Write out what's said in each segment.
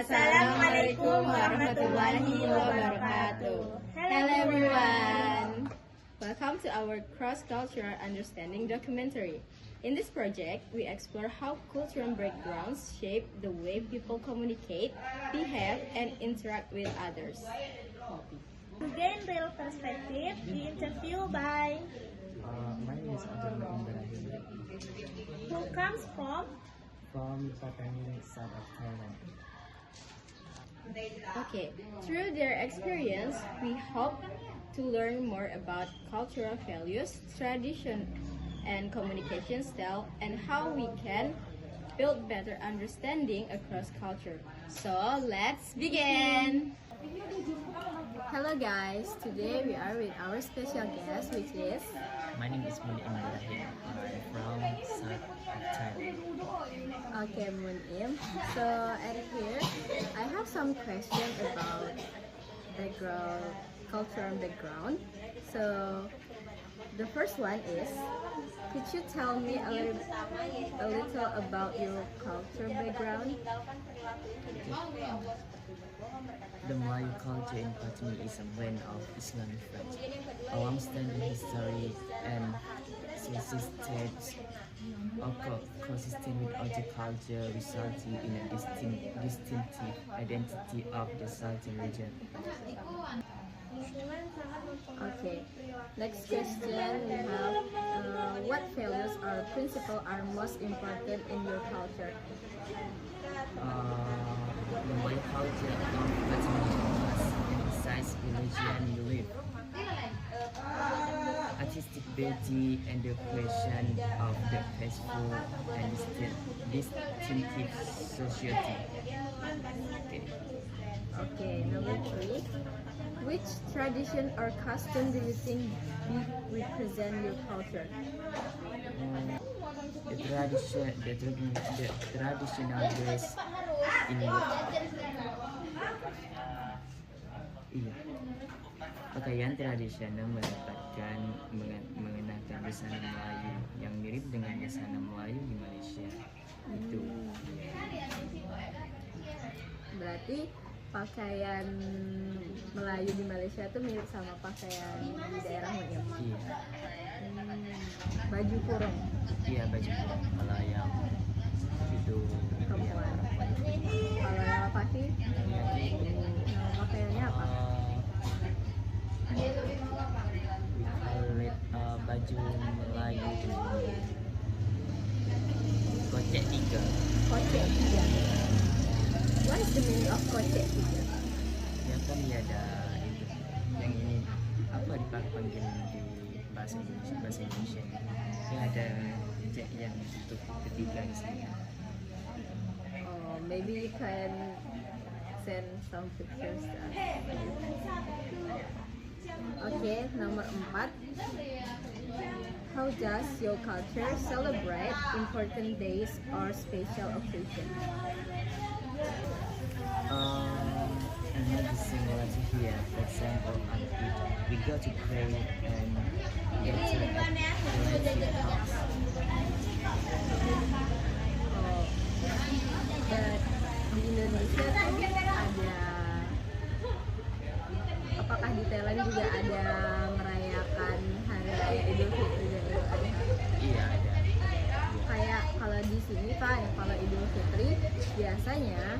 Assalamualaikum warahmatullahi wabarakatuh. Hello everyone. Welcome to our cross-cultural understanding documentary. In this project, we explore how cultural backgrounds shape the way people communicate, behave, and interact with others. To gain real perspective, we interview by My name is Abdul Ibrahim who comes from from Patani, south of Thailand. Okay, through their experience, we hope to learn more about cultural values, tradition, and communication style, and how we can build better understanding across culture. So let's begin! Hello guys, today we are with our special guest, which is My name is Muli Ibrahim. I'm from south of Thailand. Okay, Munim. So at here, I have some questions about background, cultural background. So the first one is, could you tell me a little about your culture background? The Melayu culture in Patani is a blend of Islamic faith, a long-standing history, and consistent consistent with other culture, resulting in a distinctive identity of the southern region. Okay. Next question we have, what values or principles are most important in your culture? The Melayu culture of Patani emphasizes religion and belief, artistic beauty, and the creation of the faithful and distinctive society. Okay, number 3. Which tradition or custom do you think represent your culture? The traditional dress in pakaian tradisional mengenakan busana Melayu yang mirip dengan busana Melayu di Malaysia. Itu. Berarti pakaian Melayu di Malaysia tuh mirip sama pakaian di daerah Munim. Iya. Baju kurung Iya, baju kurung. Kalau yang itu perempuan. Kalau yang laki, nama pakaiannya apa? Baju Melayu kocek 3. Kocek 3. What is the meaning of kocek 3? Ya kan ya ada itu. Yang ini apa dipanggil di bahasa Indonesia. Ya ada cek yang untuk ketiga di sini. Oh, maybe you can send some pictures to us. Okay, nomor 4. How does your culture celebrate important days or special occasions? Another similar to here. For example, on Eid, we go to pray and gather at relative house. Oh, but di Indonesia tuh ada, apakah di Thailand juga ada merayakan hari raya Idul Fitri dan Idul Adha? Iya ada. Kayak kalau di sini kan, kalau Idul Fitri biasanya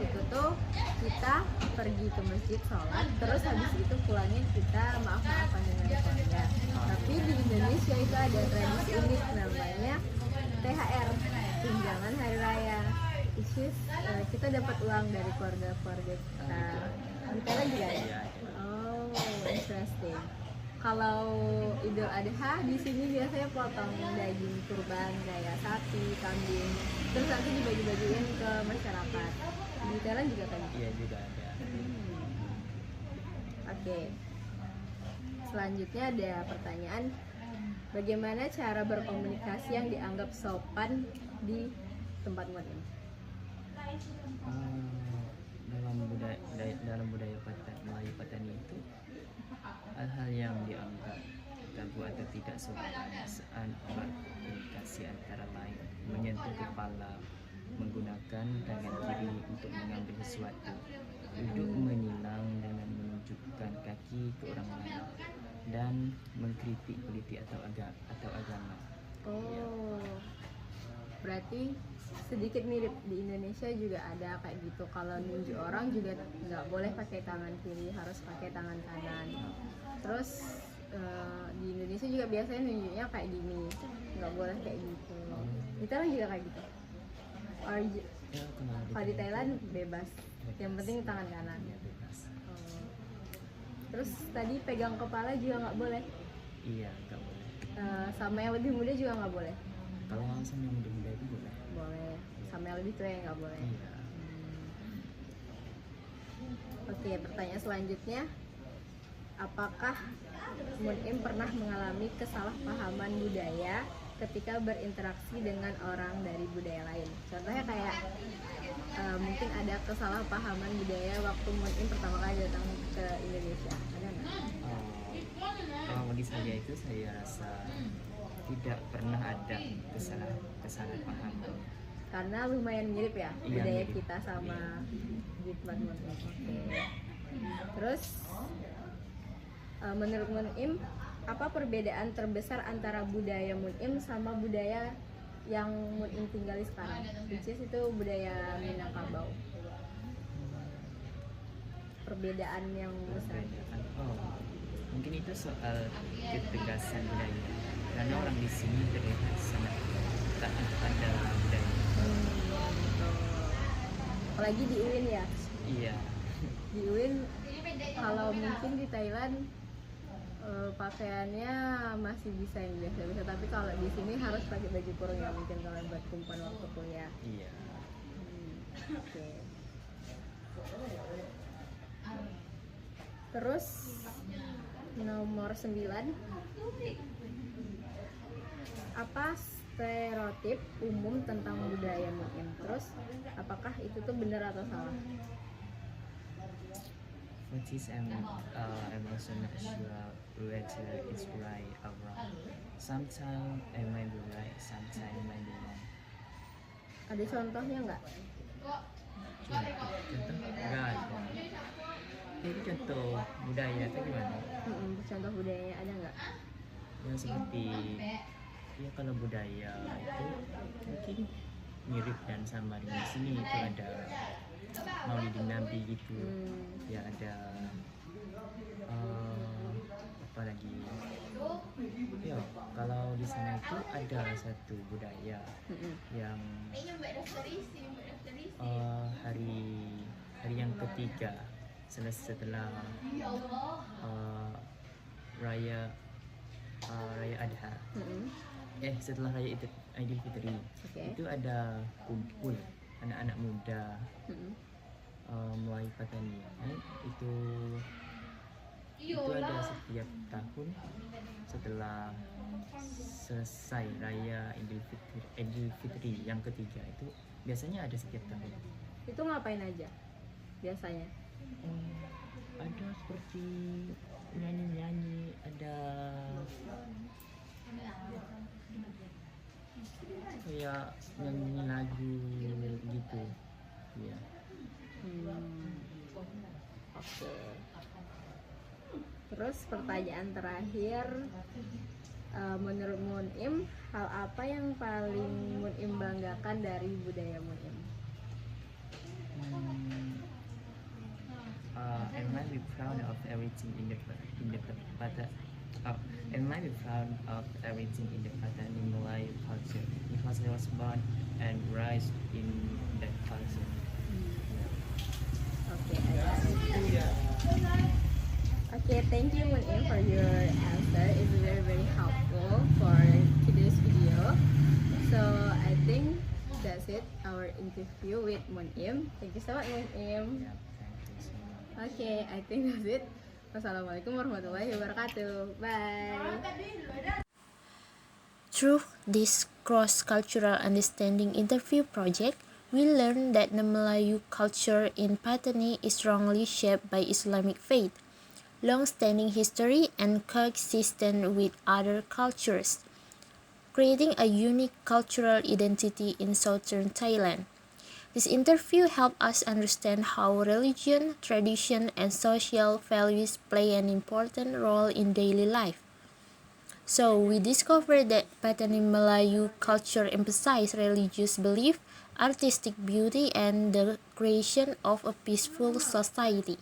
itu tuh kita pergi ke masjid sholat, terus habis itu pulangnya kita maaf-maafan dengan keluarga. Tapi di Indonesia itu ada tradisi unik namanya THR, tunjangan hari raya. Kita dapat uang dari keluarga-keluarga kita. Di Thailand juga ada? Oh, interesting. Kalau Idul Adha di sini biasanya potong daging kurban kayak sapi, kambing, terus nanti dibagi-bagiin ke masyarakat. Di Thailand juga kan? Iya juga ada. Oke. Selanjutnya ada pertanyaan, bagaimana cara berkomunikasi yang dianggap sopan di tempat Munim? Dalam budaya Melayu Patani itu hal-hal yang dianggap tabu atau tidak sopan saat berkomunikasi antara lain menyentuh kepala, menggunakan tangan kiri berdiri untuk mengambil sesuatu, duduk menilang dengan menunjukkan kaki ke orang lain, dan mengkritik politik atau agama. Oh, berarti sedikit mirip di Indonesia juga ada kayak gitu. Kalau nunjuk orang juga nggak boleh pakai tangan kiri, harus pakai tangan kanan. Terus di Indonesia juga biasanya nunjuknya kayak gini, nggak boleh kayak gitu. Di Thailand juga kayak gitu. Ya, Kalau di Thailand bebas, yang penting tangan kanan. Ya, bebas. Oh. Terus tadi pegang kepala juga nggak boleh. Iya, nggak boleh. Sama yang lebih muda juga nggak boleh. Kalau sama yang muda itu boleh. Boleh. Sama yang lebih tua yang nggak boleh. Iya. Oke, pertanyaan selanjutnya, apakah Munim pernah mengalami kesalahpahaman budaya ketika berinteraksi dengan orang dari budaya lain? Contohnya kayak mungkin ada kesalahpahaman budaya waktu Munim pertama kali datang ke Indonesia, ada nggak? Kalau bagi saya itu saya rasa tidak pernah ada kesalahpahaman. Karena lumayan mirip ya Iya, budaya mirip. kita sama di tempat Munim. Oke. Terus menurut Munim, apa perbedaan terbesar antara budaya Munim sama budaya yang Munim tinggali sekarang? Which is itu budaya Minangkabau. Perbedaan yang besar. Mungkin itu soal ketegasan budaya, karena orang di sini terlihat sangat taat pada budaya. Betul. Apalagi di UIN ya. Iya. Di UIN kalau mungkin di Thailand pakaiannya masih bisa yang biasa-biasa, tapi kalau di sini harus pakai baju kurung ya mungkin kalau buat kumpulan waktu kuliah. Iya. Oke. Terus nomor 9, apa stereotip umum tentang budaya Munim? Terus apakah itu tuh benar atau salah? What is I'm also not sure whether it's right or wrong. Sometimes I might be right, sometimes I might be wrong. Ada contohnya nggak? Contoh enggak ada. Jadi contoh budaya itu gimana? Contoh budayanya ada nggak? Yang seperti ya kalau budaya itu mungkin mirip dan sama dengan sini itu ada Maulidin Nabi gitu. Ya ada apa lagi? Ya kalau di sana itu ada satu budaya yang hari yang ketiga setelah raya Adha, setelah raya Idul Fitri, itu ada kumpul anak-anak muda Melayu Patani. Itu ada setiap tahun setelah selesai raya Idul Fitri yang ketiga, itu biasanya ada setiap tahun. Itu ngapain aja biasanya? Ada seperti nyanyi-nyanyi, ada kayak nyanyi lagu gitu ya. Oke. Terus pertanyaan terakhir, menurut Munim, hal apa yang paling Munim banggakan dari budaya Munim? Am I be proud of everything in the am I be proud of everything in the Patani Melayu culture because I was born and raised in that culture. Oke, okay, thank you Munim for your answer. It's very helpful for today's video. So I think that's it, our interview with Munim. Thank you so much Munim. Yeah, thank you so much. Okay, I think that's it. Wassalamualaikum warahmatullahi wabarakatuh. Bye. Through this cross-cultural understanding interview project, we learned that the Melayu culture in Patani is strongly shaped by Islamic faith, long-standing history, and coexistence with other cultures, creating a unique cultural identity in southern Thailand. This interview helped us understand how religion, tradition, and social values play an important role in daily life. So, we discovered that Patani Melayu culture emphasizes religious belief, artistic beauty, and the creation of a peaceful society.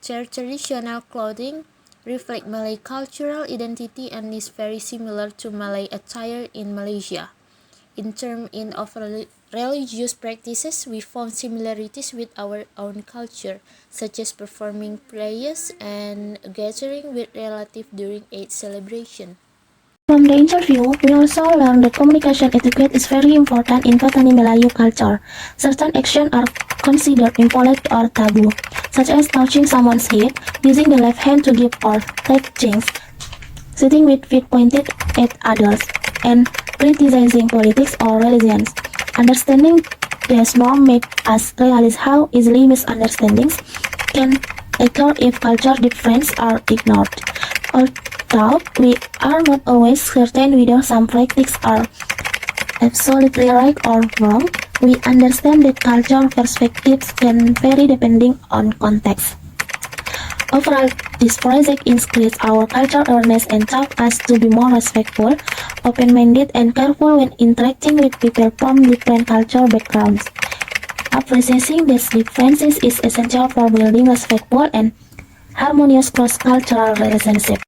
Their traditional clothing reflect Malay cultural identity and is very similar to Malay attire in Malaysia. In terms of religious practices, we found similarities with our own culture, such as performing prayers and gathering with relatives during Eid celebration. From the interview, we also learned that communication etiquette is very important in Patani Melayu culture. Certain actions are considered impolite or taboo, such as touching someone's head, using the left hand to give or take things, sitting with feet pointed at others, and criticizing politics or religions. Understanding this norm made us realize how easily misunderstandings can occur if culture differences are ignored. Although we are not always certain whether some practices are absolutely right or wrong, we understand that cultural perspectives can vary depending on context. Overall, this project increased our cultural awareness and taught us to be more respectful, open-minded, and careful when interacting with people from different cultural backgrounds. Appreciating these differences is essential for building respectful and harmonious cross-cultural relationships.